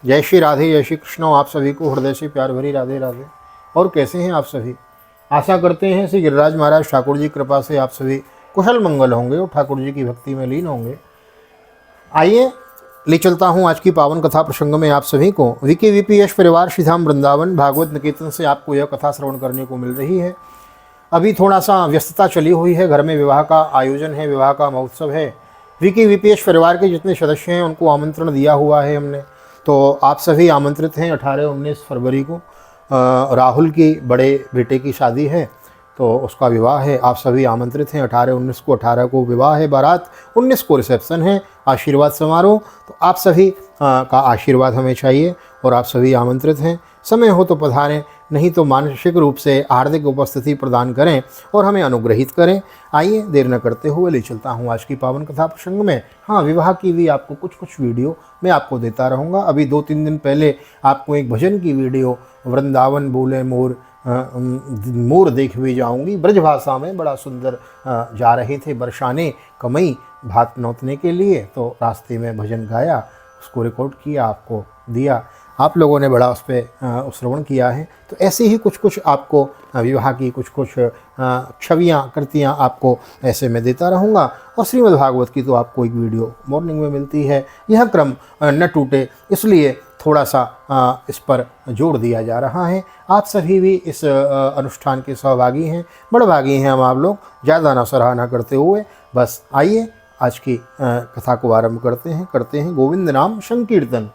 जय श्री राधे, जय श्री कृष्ण। आप सभी को हृदय से प्यार भरी राधे राधे। और कैसे हैं आप सभी? आशा करते हैं श्री गिरिराज महाराज ठाकुर जी कृपा से आप सभी कुशल मंगल होंगे और ठाकुर जी की भक्ति में लीन होंगे। आइए ले चलता हूँ आज की पावन कथा प्रसंग में आप सभी को। विकी वीपी यश परिवार श्रीधाम वृंदावन भागवत निकेतन से आपको यह कथा श्रवण करने को मिल रही है। अभी थोड़ा सा व्यस्तता चली हुई है, घर में विवाह का आयोजन है, विवाह का महोत्सव है। विकी वीपी यश परिवार के जितने सदस्य हैं उनको आमंत्रण दिया हुआ है हमने, तो आप सभी आमंत्रित हैं। 18-19 फरवरी को राहुल की बड़े बेटे की शादी है, तो उसका विवाह है। आप सभी आमंत्रित हैं। 18-19 को, 18 को विवाह है बारात, 19 को रिसेप्शन है, आशीर्वाद समारोह। तो आप सभी का आशीर्वाद हमें चाहिए और आप सभी आमंत्रित हैं। समय हो तो पधारें, नहीं तो मानसिक रूप से हार्दिक उपस्थिति प्रदान करें और हमें अनुग्रहित करें। आइए देर न करते हुए ले चलता हूँ आज की पावन कथा प्रसंग में। हाँ, विवाह की भी आपको कुछ वीडियो मैं आपको देता रहूँगा। अभी 2-3 दिन पहले आपको एक भजन की वीडियो, वृंदावन बोले मोर मोर देख भी जाऊंगी, ब्रजभाषा में बड़ा सुंदर जा रहे थे बरसाने कमई भात नौतने के लिए, तो रास्ते में भजन गाया, उसको रिकॉर्ड किया, आपको दिया। आप लोगों ने बड़ा उस पर श्रवण किया है। तो ऐसे ही कुछ आपको विवाह की कुछ छवियाँ कृतियाँ आपको ऐसे मैं देता रहूँगा। और श्रीमद् भागवत की तो आपको एक वीडियो मॉर्निंग में मिलती है। यह क्रम न टूटे, इसलिए थोड़ा सा इस पर जोर दिया जा रहा है। आप सभी भी इस अनुष्ठान के सहभागी हैं, बड़भागी हैं हम आप लोग। ज़्यादा ना सराहना करते हुए बस आइए आज की कथा को आरंभ करते हैं गोविंद नाम संकीर्तन।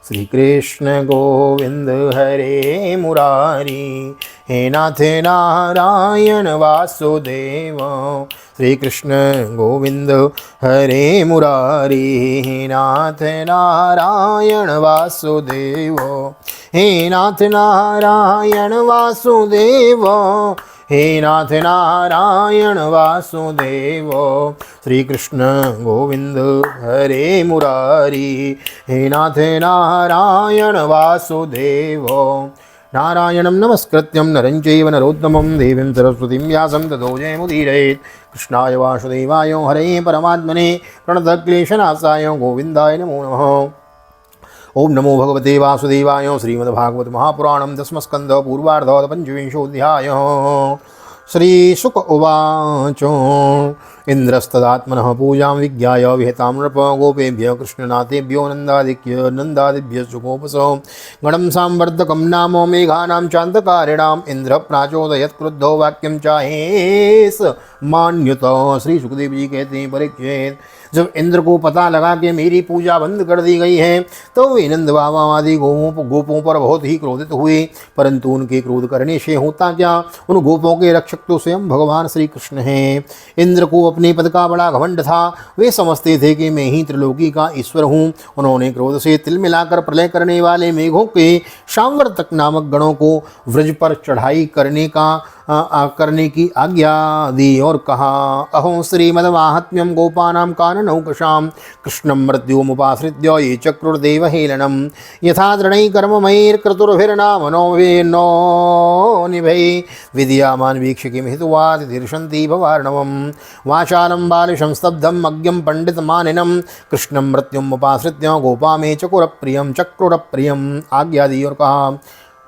श्री कृष्ण गोविंद हरे मुरारी, हे नाथ नारायण वासुदेव। श्री कृष्ण गोविंद हरे मुरारी, हे नाथ नारायण वासुदेव। हे नाथ नारायण वासुदेव, हे नाथ नारायण वासुदेव। श्री कृष्ण गोविंद हरे मुरारी, हे नाथ नारायण वासुदेव। नारायणं नमस्कृत्यं नरं चैव नरोत्तमं देवीं सरस्वतीं व्यासं ततो जयमुदीरयेत्। कृष्णाय वासुदेवाय हरे परमात्मने प्रणतक्लेशनाशाय गोविन्दाय नमो नमः। ओम नमो भगवते वासुदेवाय। श्रीमद्भागवत महापुराणं दशमस्कन्ध पूर्वार्धः पंचविंशोऽध्यायः। श्रीशुक उवाच इन्द्रस्तदात्मनः पूजां विज्ञाय विहितां नृप गोपेभ्यः कृष्णनाथेभ्यो नन्दादिभ्यः सुगोपसो गणं सांवर्धकं नाम मेघानां चान्तकारिणाम् इन्द्र प्राचोदयत् क्रुद्धो वाक्यं चाहेस मान्युत। श्री सुखदेव जी कहते हैं, परीक्षित, जब इंद्र को पता लगा कि मेरी पूजा बंद कर दी गई है तो वे नंद बाबा आदि गोपों पर बहुत ही क्रोधित हुए। परंतु उनके क्रोध करने से होता क्या, उन गोपों के रक्षक तो स्वयं भगवान श्री कृष्ण हैं। इंद्र को अपने पद का बड़ा घमंड था। वे समझते थे कि मैं ही त्रिलोकी का ईश्वर हूँ। उन्होंने क्रोध से तिल मिलाकर प्रलय करने वाले मेघों के सांवर्तक नामक गणों को व्रज पर चढ़ाई करने की आज्ञा दी और कहा, अहो श्रीमद्माहात्म्यं गोपानां काननौकशां कृष्णं मृत्युमुपाश्रित्य ये चक्रुर्देव हेलनं यथा दृढै कर्ममैर्क्रतुर्भिर्नामनो वेन्नो निभै विद्यामान् वीक्ष्य किं हितुवा तितिर्षन्ति भवार्णवं वाचालं बालिशं स्तब्धं अज्ञं पंडितमानिनं कृष्णं मृत्युमुपाश्रित्य गोपा में चक्रुरप्रियं आज्ञा दी और कहा,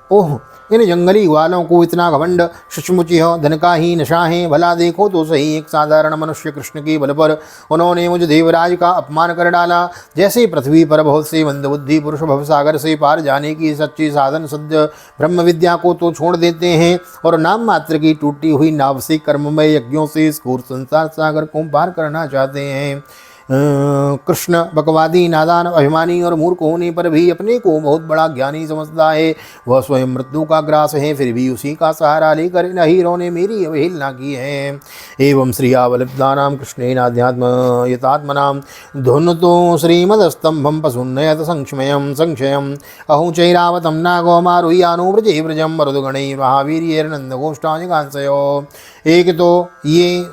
ओह इन जंगली ग्वालों को इतना घमंड सचमुच यह धन का ही नशा है। भला देखो तो सही, एक साधारण मनुष्य कृष्ण के बल पर उन्होंने मुझ देवराज का अपमान कर डाला। जैसे पृथ्वी पर बहुत से मंदबुद्धि पुरुष भवसागर से पार जाने की सच्ची साधन सद्य ब्रह्म विद्या को तो छोड़ देते हैं और नाम मात्र की टूटी हुई नाव से कर्ममय यज्ञों से इस घोर संसार सागर को पार करना चाहते हैं। कृष्ण बकवादी, नादान, अभिमानी और मूर्ख होने पर भी अपने को बहुत बड़ा ज्ञानी समझता है। वह स्वयं मृत्यु का ग्रास है, फिर भी उसी का सहारा लेकर इन हीरों ने मेरी अवहेलना की है। एवं श्रियावलिप्तानां कृष्णेनाध्यात्म यतात्मनां धुन्नतो श्रीमदस्तंभं पशुन्नयत संक्षयम् अहो चैरावतं नागो मारुह्यानो व्रजे व्रजं मरुदगणैः महावीर्यैर्नन्दगोष्ठानिकांसयो। एक तो ये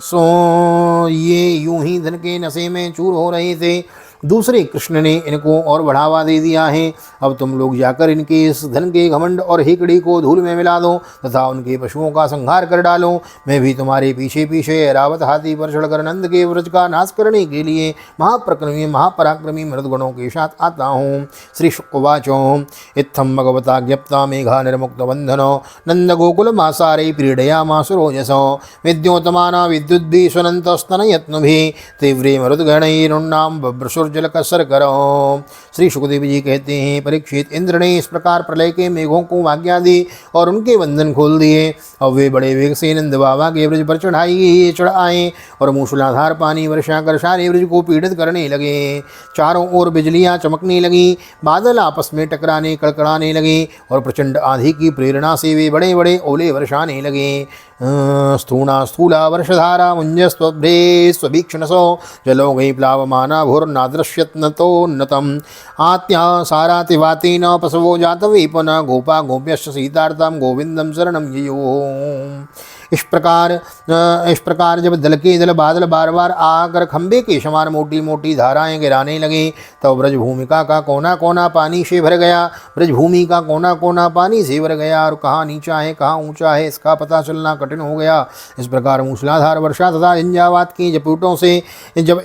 यूं ही धन के नशे में चूर हो रहे थे दूसरे कृष्ण ने इनको और बढ़ावा दे दिया है। अब तुम लोग जाकर इनके इस धन के घमंड और हिकड़ी को धूल में मिला दो तथा उनके पशुओं का संहार कर डालो। मैं भी तुम्हारे पीछे पीछे ऐरावत हाथी पर चढ़कर नंद के व्रज का नाश करने के लिए महापराक्रमी मृदगणों के साथ आता हूँ। श्री शुकवाचो इत्थम भगवता ज्ञप्ता मेघा निर्मुक्त बंधनो नंद गोकुल मासारे प्रीडया मासुरोजसो विद्योतमाना विद्युद्भि स्वनंत स्तन यत्नुभि तीव्रे मरुदगणैरुन्नाम बब्रसुर्जल कसर करो। श्री सुखदेव जी कहते हैं, परीक्षित, इंद्र ने इस प्रकार प्रलय के मेघों को आज्ञा दी और उनके बंधन खोल दिए। अब वे बड़े वेग से नंद बाबा के ब्रज पर चढ़ आए और मूसलाधार पानी वर्षा कर सारे ब्रज को पीड़ित करने लगे। चारों ओर बिजलियां चमकने लगी, बादल आपस में टकराने कड़कड़ाने लगे और प्रचंड आंधी की प्रेरणा से वे बड़े बड़े ओले वर्षाने लगे। स्थूला वर्षधारा मुंजस्वभ्रे स्वभीक्षणसो जलो गई प्लावमाना भूर्नादृश्यत्नतोन्नतम् आत्या सारातिवातेन पशवो जातवेपन गोपा गोप्यश्च सीतार्थं गोविंदम शरणं ययो। इस प्रकार जब दल के दल बादल बार बार आकर खंबे के समान मोटी मोटी धाराएं गिराने लगे तब ब्रजभूमिका का कोना कोना पानी से भर गया। ब्रजभूमि का कोना कोना पानी से भर गया और कहाँ नीचा है कहाँ ऊंचा है इसका पता चलना कठिन हो गया। इस प्रकार मूसलाधार वर्षा तथा झंझावात की जपूटों से जब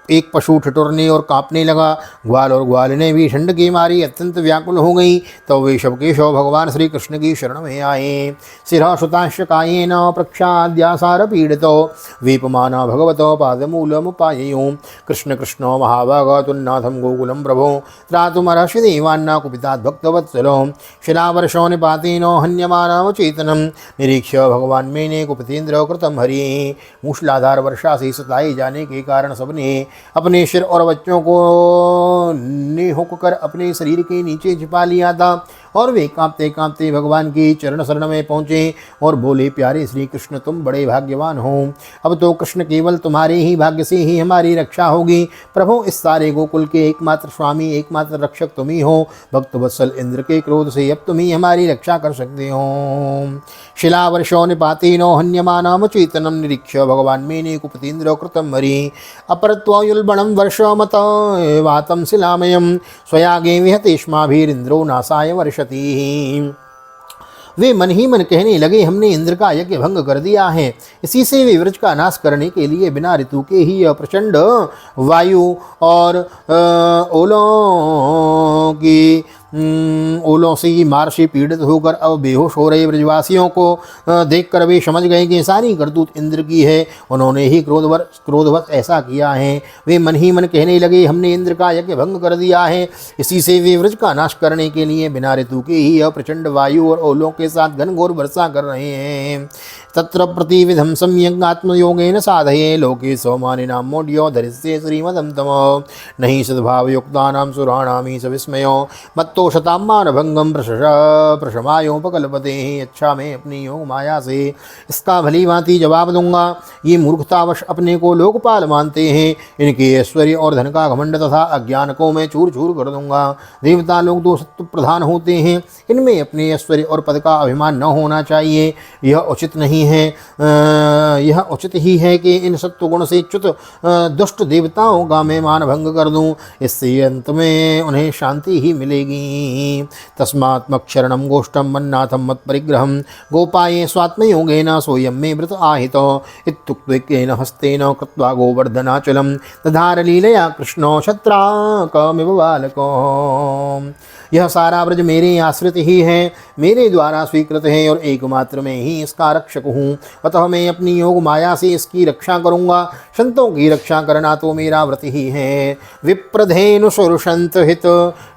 एक पशु ठिठुरने और कांपने लगा, ग्वाल और ग्वालिनें भी ठंड की मारी अत्यंत व्याकुल हो गई। तो वे शव के शव भगवान श्री कृष्ण की शरण में आए। शिरा सुतांश कायेन प्रक्षाद्यासार पीड़ितो वीपमाना भगवतो पादमूलमुपाययो। कृष्ण कृष्णो महाभाग तुन्नाथम गोकुलम प्रभो त्रातुमर्हसि देवान्ना कुपितात् भक्तवत्सलो। शिलावर्षो निपातेनो हन्यमानम चेतनम निरीक्ष्य भगवान मेने कुपितेन्द्र कृतम हरि। मूसलाधार वर्षा से सताए जाने के कारण सबने अपने सिर और बच्चों को निहुक कर अपने शरीर के नीचे छिपा लिया था और वे कांपते कांपते भगवान की चरण शरण में पहुँचे और बोले, प्यारे श्री कृष्ण, तुम बड़े भाग्यवान हो। अब तो कृष्ण केवल तुम्हारे ही भाग्य से ही हमारी रक्षा होगी। प्रभु, इस सारे गोकुल के एकमात्र स्वामी एकमात्र रक्षक तुम ही हो। भक्तवत्सल इंद्र के क्रोध से अब तुम ही हमारी रक्षा कर सकते हो। शिलावर्षो निपातेनो हन्यमानम चेतनम निरीक्ष्य भगवान मेने कुपितेन्द्र कृतम हरि। अपरत्वयुल्बणं वर्षमत वातं शिलामयं स्वयागे विहतेष्माभिरिन्द्रो नासाय वर्षति। वे मन ही मन कहने लगे, हमने इंद्र का यज्ञ भंग कर दिया है। इसी से वे व्रज का नाश करने के लिए बिना ऋतु के ही प्रचंड वायु और ओलों से मार से पीड़ित होकर अब बेहोश हो रहे ब्रजवासियों को देखकर वे समझ गए कि सारी करतूत इंद्र की है। उन्होंने ही क्रोधवश ऐसा किया है। वे मन ही मन कहने लगे, हमने इंद्र का यज्ञ भंग कर दिया है। इसी से वे व्रज का नाश करने के लिए बिना ऋतु के ही प्रचंड वायु और ओलों के साथ घनघोर वर्षा कर रहे हैं। तत्र प्रतिविधम सम्यक आत्मयोगेन साधये लोके सौमानिनां मोड्यो धरिष्ये श्रीमदं तमो। नहि सद्भावयुक्तानां सुराणामि सविस्मयो मत्तो शताम्मान भंगम प्रशमायोपकल्पते। अच्छा, मैं अपनी योग माया से इसका भली भांति जवाब दूंगा। ये मूर्खतावश अपने को लोकपाल मानते हैं। इनके ऐश्वर्य और धन का घमंड तथा अज्ञान को मैं चूर चूर कर दूंगा। देवता लोग तो सत्व प्रधान होते हैं, इनमें अपने ऐश्वर्य और पद का अभिमान न होना चाहिए। यह उचित नहीं है। यह उचित ही है कि इन सत्वगुण से च्युत दुष्ट देवताओं का मैं मान भंग कर दूं। इससे अंत में उन्हें शांति ही मिलेगी। तस्मात्मक्षरणं गोष्ठं मन्नाथं मत्परिग्रहं गोपाये स्वात्मयोगेन सोऽयं मे व्रत आहितो। इत्युक्तेन हस्तेन कृत्वा गोवर्धनाचलं दधार लीलया कृष्णो शत्राकमिव बालको। यह सारा व्रज मेरे आश्रित ही है, मेरे द्वारा स्वीकृत है और एकमात्र मैं ही इसका रक्षक हूँ। अतः मैं अपनी योग माया से इसकी रक्षा करूँगा। संतों की रक्षा करना तो मेरा व्रत ही है। विप्रधेनु सुरसंत हित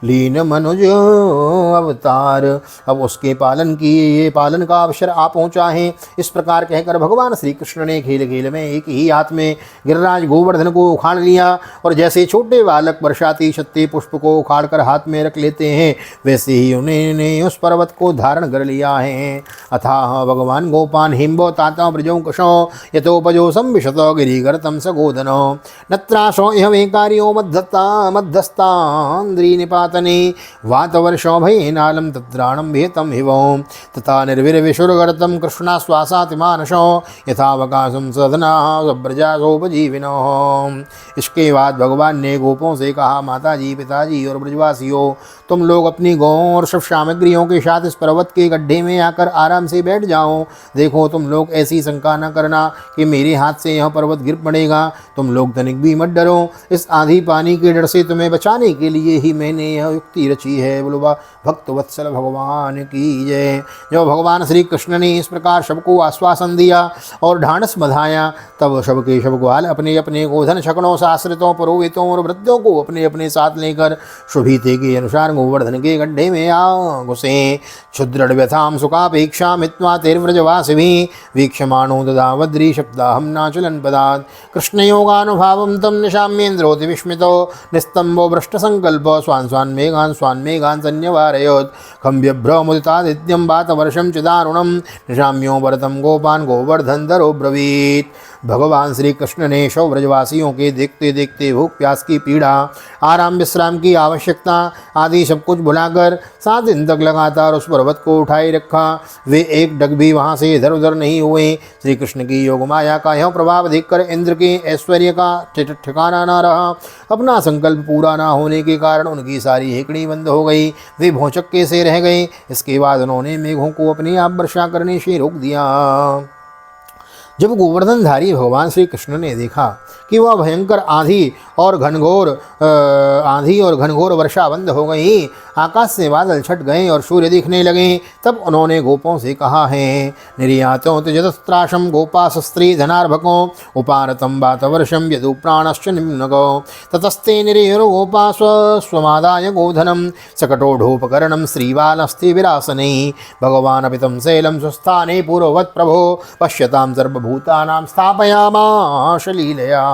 लीन मनुज अवतार। अब उसके पालन का अवसर आ पहुँचा है। इस प्रकार कहकर भगवान श्री कृष्ण ने खेल खेल में एक ही हाथ में गिरिराज गोवर्धन को उखाड़ लिया और जैसे छोटे बालक बरसाती छत्ते पुष्प को उखाड़ कर हाथ में रख लेते हैं, वैसे ही उन्होंने उस पर्वत को धारण कर लिया है। अथाह भगवान गोपान हिम्बो ताता ब्रजो कुशो यथोपजो संविशतो गिरिगर्तम सगोधनो नत्राशो इह वेकार्यो मध्यस्तान्द्री निपातने वातवर्षो भयेनालं तत्राणं भेतं हिवो तथा निर्विर्विशुर्गर्तं कृष्णाश्वासातिमानशो यथावकाशं सदना ब्रजासोपजीविनः। इसके बाद भगवान ने गोपों से कहा, माताजी, पिताजी और ब्रजवासियों, तुम लोग अपनी गौं और सब सामग्रियों के साथ इस पर्वत के गड्ढे में आकर आराम से बैठ जाओ। देखो, तुम लोग ऐसी शंका न करना कि मेरे हाथ से यह पर्वत गिर पड़ेगा। तुम लोग तनिक भी मत डरो। इस आंधी पानी के डर से तुम्हें बचाने के लिए ही मैंने यह युक्ति रची है। बोलो भक्त वत्सल भगवान की जय। जब भगवान श्री कृष्ण ने इस प्रकार सबको आश्वासन दिया और ढांढस बंधाया, तब सब के सब ग्वाल अपने अपने गोधन शकणों, आश्रितों, पुरोहितों और वृद्धों को अपने अपने साथ लेकर शुभीते के अनुसार गोवर्धन के गड्ढे में आ घुसे। क्षुद्र व्यथाम सुखापेक्षा मित्वा तेर्व्रजवासिभिः वीक्षमाणो ददावद्री शब्दाहं नाचलन पदात्। कृष्ण योगानुभावं तम निशाम्येन्द्रोति विस्मितो निस्तंभो भ्रष्टसंकल्पो स्वान् मेघान् संन्यवारयोत्। खम्भ्यभ्रमुदितादित्यं वातवर्षं च दारुणं निशाम्यो भरतं गोपान् गोवर्धनधरो ब्रवीत्। भगवान श्री कृष्ण ने शव ब्रजवासियों के देखते देखते भूख प्यास की पीड़ा, आराम विश्राम की आवश्यकता आदि सब कुछ भुलाकर 7 दिन तक लगातार उस पर्वत को उठाए रखा। वे एक डग भी वहाँ से इधर उधर नहीं हुए। श्री कृष्ण की योग माया का यह प्रभाव देखकर इंद्र के ऐश्वर्य का ठिकाना न रहा। अपना संकल्प पूरा न होने के कारण उनकी सारी हेकड़ी बंद हो गई। वे भौचक्के से रह गए। इसके बाद उन्होंने मेघों को अपने आप वर्षा करने से रोक दिया। जब गोवर्धनधारी भगवान श्री कृष्ण ने देखा कि वह भयंकर आंधी और घनघोर वर्षा बंद हो गई, आकाश से बादल छट गए और सूर्य दिखने लगे, तब उन्होंने गोपों से कहा है, निर्यातो त्यजतस्त्राशम गोपासस्त्री धनार्भको उपारतम वातवर्षम यदु प्राणश्च निम्नको ततस्ते निरीहरो गोपा स्वमादाय गोधनम सकटोढोपकरणम श्रीवालस्ति विरासने भगवान अपितम शैलम स्वस्थाने पूर्ववत् प्रभो पश्यताम सर्वभूतानां स्थापयामाश लीलया।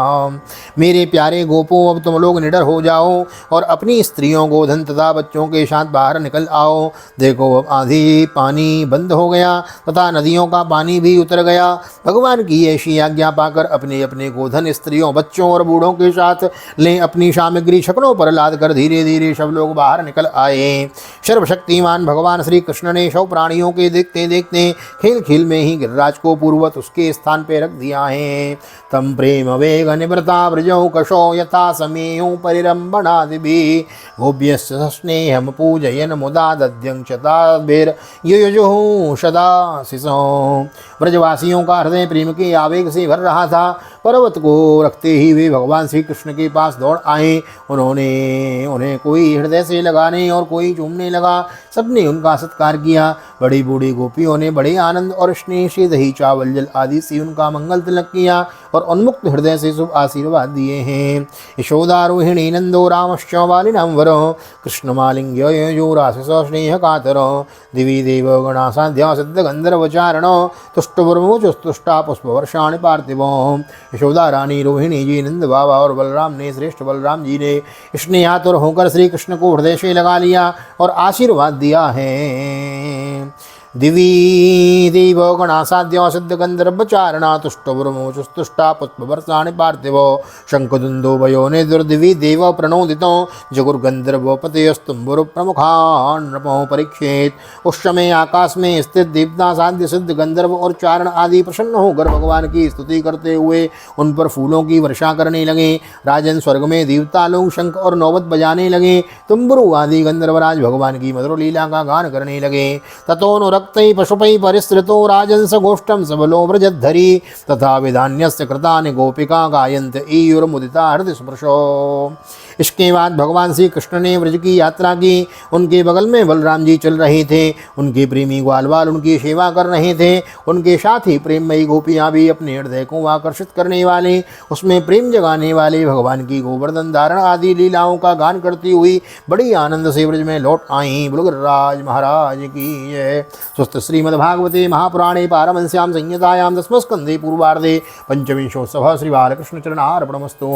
मेरे प्यारे गोपों, अब तुम लोग निडर हो जाओ और अपनी स्त्रियों, गोधन तथा बच्चों के साथ बाहर निकल आओ। देखो, अब आंधी पानी बंद हो गया तथा नदियों का पानी भी उतर गया। भगवान की ऐसी आज्ञा पाकर अपने अपने गोधन, स्त्रियों, बच्चों और बूढ़ों के साथ ले अपनी सामग्री शकड़ों पर लाद कर धीरे धीरे सब लोग बाहर निकल आए। सर्वशक्तिमान भगवान श्री कृष्ण ने सब प्राणियों के देखते देखते खेल खेल में ही गिरिराज को पूर्ववत उसके स्थान पे रख दिया है। तम प्रेम वेग निवृता व्रजौ कशो यथा समेयो परिरंभणादिभिः गोप्यस्य स्नेहम पूजयन मुदा दध्यं चताभिर्युयुजुः सदाशिषो। ब्रजवासियों का हृदय प्रेम के आवेग से भर रहा था। पर्वत को रखते ही वे भगवान श्री कृष्ण के पास दौड़ आए। उन्हें कोई हृदय से लगाने और कोई चूमने लगा। सबने उनका सत्कार किया। बड़ी बूढ़ी गोपियों ने बड़े आनंद और स्नेह से दही, चावल, जल आदि से उनका मंगल तिलक किया और उन्मुक्त हृदय से शुभ आशीर्वाद दिए हैं। यशोदा रोहिणी नंदो रामश्च वालिनां वरो कृष्णमालिंग्य यो राशिसो स्नेह कातरो दिवि देव गणा साध्या सिद्ध गंधर्व चारणो तुष्टवर्मोचुस्तुष्टा पुष्पवर्षाणि पार्थिवो। यशोदा रानी, रोहिणी जी, नंद बाबा और बलराम ने, श्रेष्ठ बलराम जी ने स्नेहातुर होकर श्री कृष्ण को हृदय से लगा लिया और आशीर्वाद दिया है। दिवी देव गणासाध्य सिद्ध गंधर्व चारणा तुष्टवर्मोचुस्तुष्टा पुष्पवर्षाणि पार्थिवो शंखदुंदो वयो ने दुर्दिवी देव प्रणोदितो जगुर्गंधर्व पतयस्तुम्बुर प्रमुखान् नृपो परीक्षेत। उस समय आकाश में स्थित देवता, साध्य, सिद्ध, गंधर्व और चारण आदि प्रसन्न होकर भगवान की स्तुति करते हुए उन पर फूलों की वर्षा करने लगे। राजन, स्वर्ग में देवता लोग शंख और नौबत बजाने लगे। तुम्बुरु आदि गंधर्वराज भगवान की मधुर लीला का गान करने लगे। ततो पशुपै परिसृतो राजंस गोष्ठम सबलो व्रजद्धरी तथा विधान्यस्य कृतानि गोपिका गायन्त ईयुर्मुदिता हृदय स्पर्शो। इसके बाद भगवान श्री कृष्ण ने व्रज की यात्रा की। उनके बगल में बलराम जी चल रहे थे। उनके प्रेमी ग्वालवाल उनकी सेवा कर रहे थे। उनके साथ ही प्रेममयी गोपियाँ भी अपने हृदय को आकर्षित करने वाले, उसमें प्रेम जगाने वाले भगवान की गोवर्धन धारण आदि लीलाओं का गान करती हुई बड़ी आनंद से व्रज में लौट आई। गिरिराज महाराज की जय। स्वस्थ श्रीमद्भागवते महापुराणे पारमहंस्यां संहितायां दशमस्कन्धे पूर्वार्धे पंचविंशोत्सवः श्री बालकृष्ण चरणार्पणमस्तु।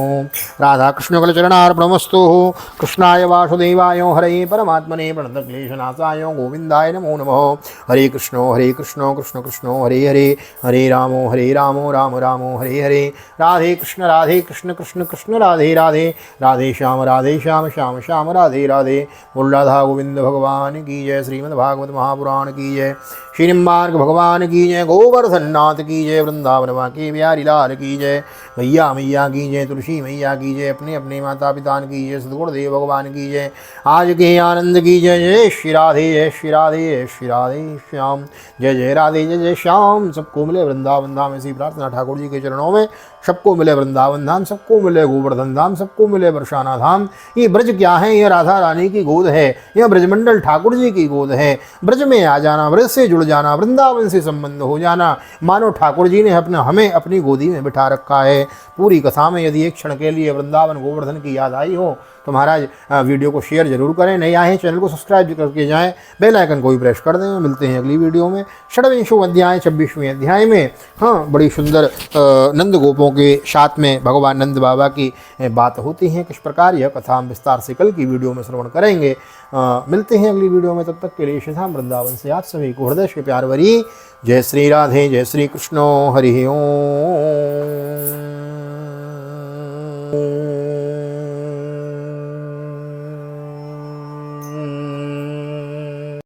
राधा कृष्ण कल चरणार्पणमस्तु। नमस्तु कृष्णाय वासुदेवाय हरे परमात्मने प्रणतक्लेशनाशाय गोविंदाय नमो नमः। हरे कृष्णो कृष्ण कृष्णो हरे हरे, हरे रामो राम रामो हरे हरे। राधे कृष्ण कृष्ण कृष्ण राधे राधे, राधे श्याम श्याम श्याम राधे राधे। बोल राधा गोविंद भगवान की जय, श्रीमद् भागवत महापुराण की जय, श्री निम्बार्क भगवान की जय, गोवर्धन नाथ की जय, वृंदावन माँ के बिहारी लाल की जय, मैया मैया की जय, तुलसी मैया की जय, अपने अपने माता पिता की जय, सदगुरुदेव भगवान की जय, आज के आनंद की जय। जय श्री राधे जय श्री राधे जय श्री राधे श्याम, जय जय राधे जय जय श्याम। सबको मिले वृंदावन धाम, ऐसी प्रार्थना ठाकुर जी के चरणों में। सबको मिले वृंदावन धाम, सबको मिले गोवर्धन धाम, सबको मिले बरसाना धाम। ये ब्रज क्या है? यह राधा रानी की गोद है, यह ब्रजमंडल ठाकुर जी की गोद है। ब्रज में आ जाना, ब्रज से जुड़ जाना, वृंदावन से संबंध हो जाना, मानो ठाकुर जी ने हमें अपनी गोदी में बिठा रखा है। पूरी कथा में यदि एक क्षण के लिए वृंदावन गोवर्धन की याद आई हो तो महाराज वीडियो को शेयर जरूर करें। नए आए हैं चैनल को सब्सक्राइब करके जाएं, बेल आइकन को भी प्रेस कर दें। मिलते हैं अगली वीडियो में, 26वां अध्याय 26वें अध्याय में। हाँ, बड़ी सुंदर नंद गोपों के साथ में भगवान नंद बाबा की बात होती है। किस प्रकार यह कथा हम विस्तार से कल की वीडियो में श्रवण करेंगे। मिलते हैं अगली वीडियो में, तब तक के लिए श्रीधाम वृंदावन से आप सभी को हृदय से प्यार भरी जय श्री राधे, जय श्री कृष्णो हरि ओम।